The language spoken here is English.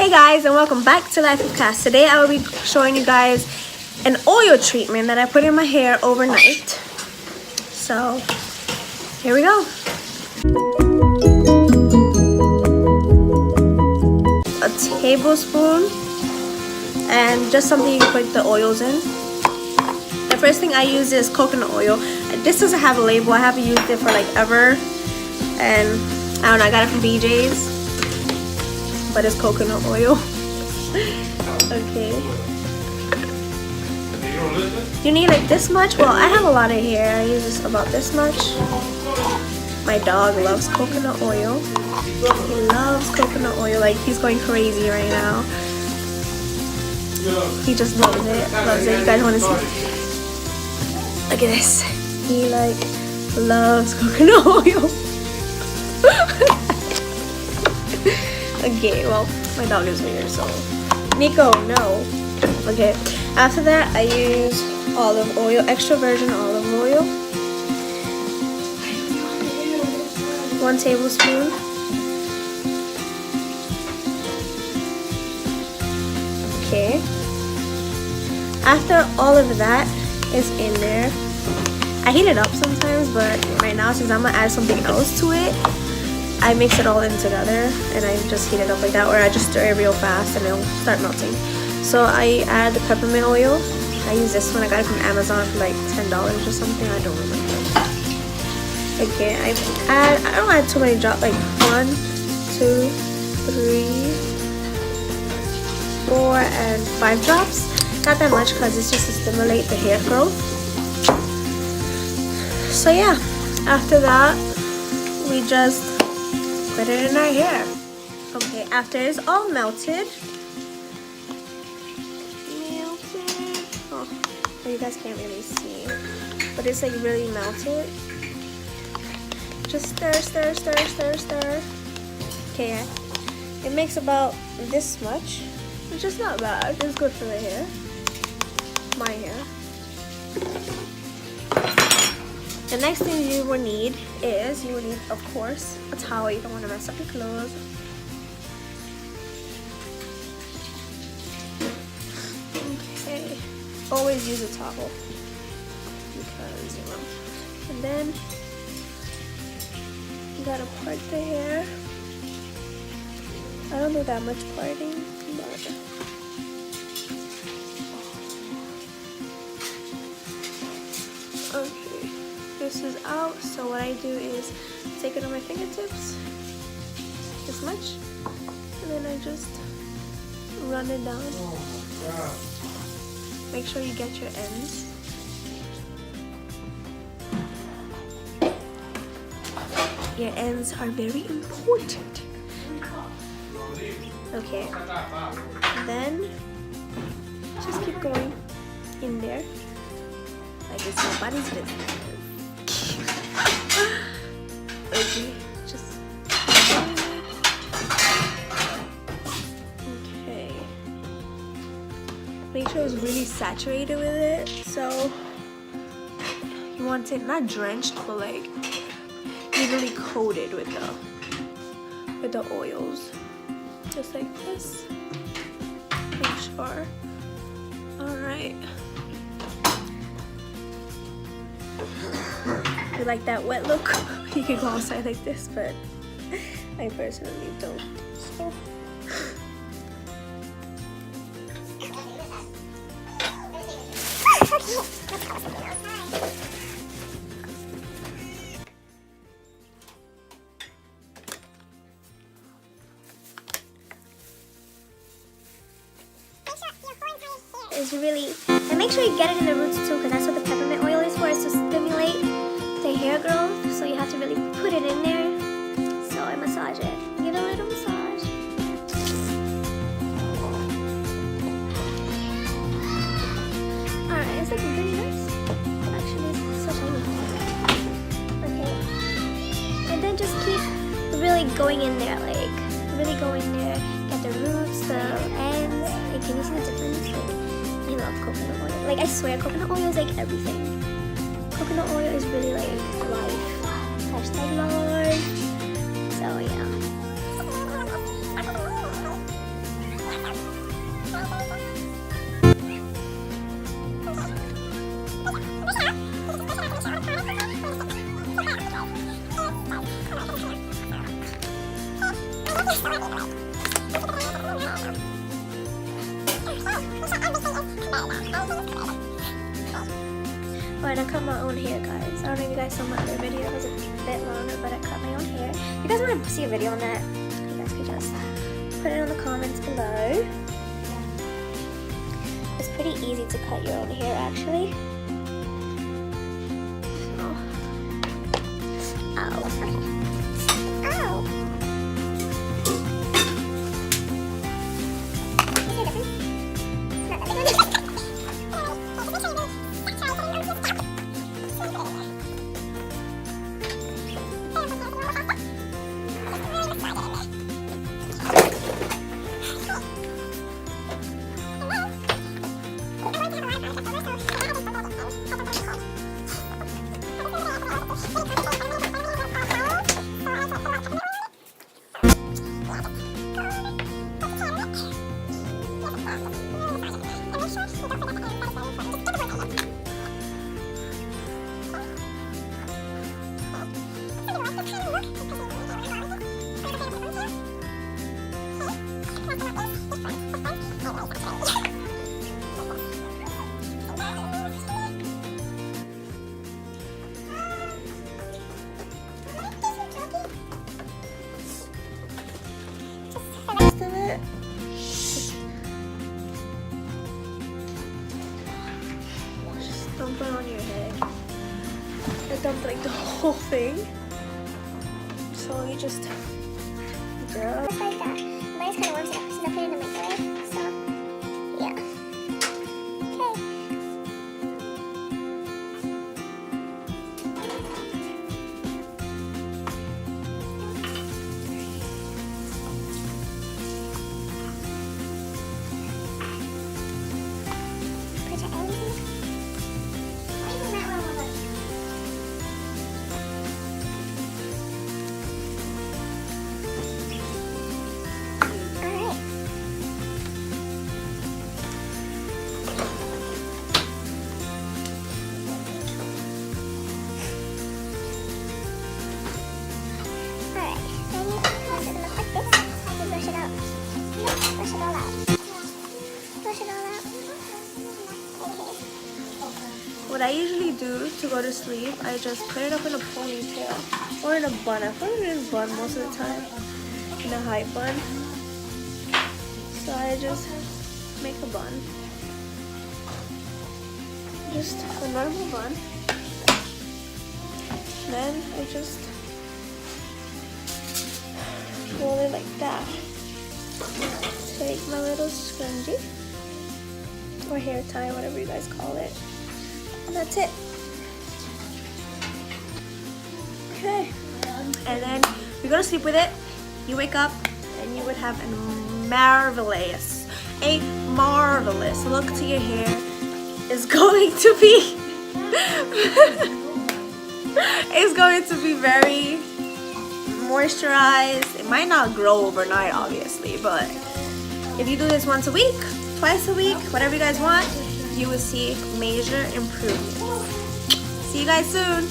Hey guys, and welcome back to LifeofCass. Today I will be showing you guys an oil treatment that I put in my hair overnight. So here we go. A tablespoon and just something you can put the oils in. The first thing I use is coconut oil. This doesn't have a label. I haven't used it for like ever, and I don't know, I got it from BJ's, but it's coconut oil. Okay, you need like this much. Well, I have a lot of hair. I use this about this much. My dog loves coconut oil. He loves coconut oil, like he's going crazy right now. He just loves it, loves it. You guys want to see? Look at this. He like loves coconut oil. Okay, well, my dog is weird, so Nico, no. Okay, after that I use olive oil, extra virgin olive oil. 1 tablespoon. Okay. After all of that is in there, I heat it up sometimes, but right now since I'm gonna add something else to it, I mix it all in together and I just heat it up like that, or I just stir it real fast and it'll start melting. So I add the peppermint oil. I use this one. I got it from Amazon for like $10 or something. I don't remember. Okay, I don't add too many drops, like 1, 2, 3, 4, and 5 drops. Not that much because it's just to stimulate the hair growth. So yeah, after that we just put it in our hair. Okay, after it's all melted. Oh, you guys can't really see, but it's like really melted. Just stir, stir, stir, stir, stir. Okay, it makes about this much, which is not bad. It's good for the hair. My hair. The next thing you will need is, of course, a towel. You don't want to mess up your clothes. Okay, always use a towel because, you know. And then you gotta part the hair. I don't do that much parting, but okay, this is out. So what I do is take it on my fingertips, this much, and then I just run it down. Make sure you get your ends. Your ends are very important. Okay, then just keep going in there like it's nobody's business. Okay, just okay. Make sure it's really saturated with it. So you want it not drenched, but like evenly coated with the oils, just like this. Make sure. All right. You like that wet look? You can go outside like this, but I personally don't. So. Is really, and make sure you get it in the roots too, because that's what the peppermint oil is for, is to stimulate the hair growth. So you have to really put it in there. So I massage it, give it a little massage. Alright, it's like really nice. Actually, it's so shiny. Okay, and then just keep really going in there, like really go in there, get the roots, the ends. Like, can you see the difference? Like, I love coconut oil. Like, I swear, coconut oil is like everything. Coconut oil is really like life. #life. So yeah. Alright, I cut my own hair, guys. I don't know if you guys saw my other video. It was a bit longer, but I cut my own hair. If you guys want to see a video on that, you guys can just put it in the comments below. It's pretty easy to cut your own hair, actually. So, ow. Ow. Just dump it on your head. I dumped like the whole thing. So you just just like that. Mine's kind of warms it up, so I'll put it in the microwave. So yeah. What I usually do to go to sleep, I just put it up in a ponytail or in a bun. I put it in a bun most of the time, in a high bun. So I just make a bun, just a normal bun. Then I just roll it like that. Take my little scrunchie or hair tie, whatever you guys call it. And that's it. Okay. And then you go to sleep with it. You wake up and you would have a marvelous look to your hair. Is going to be it's going to be very moisturized. It might not grow overnight, obviously, but if you do this once a week, twice a week, whatever you guys want, you will see major improvements. See you guys soon.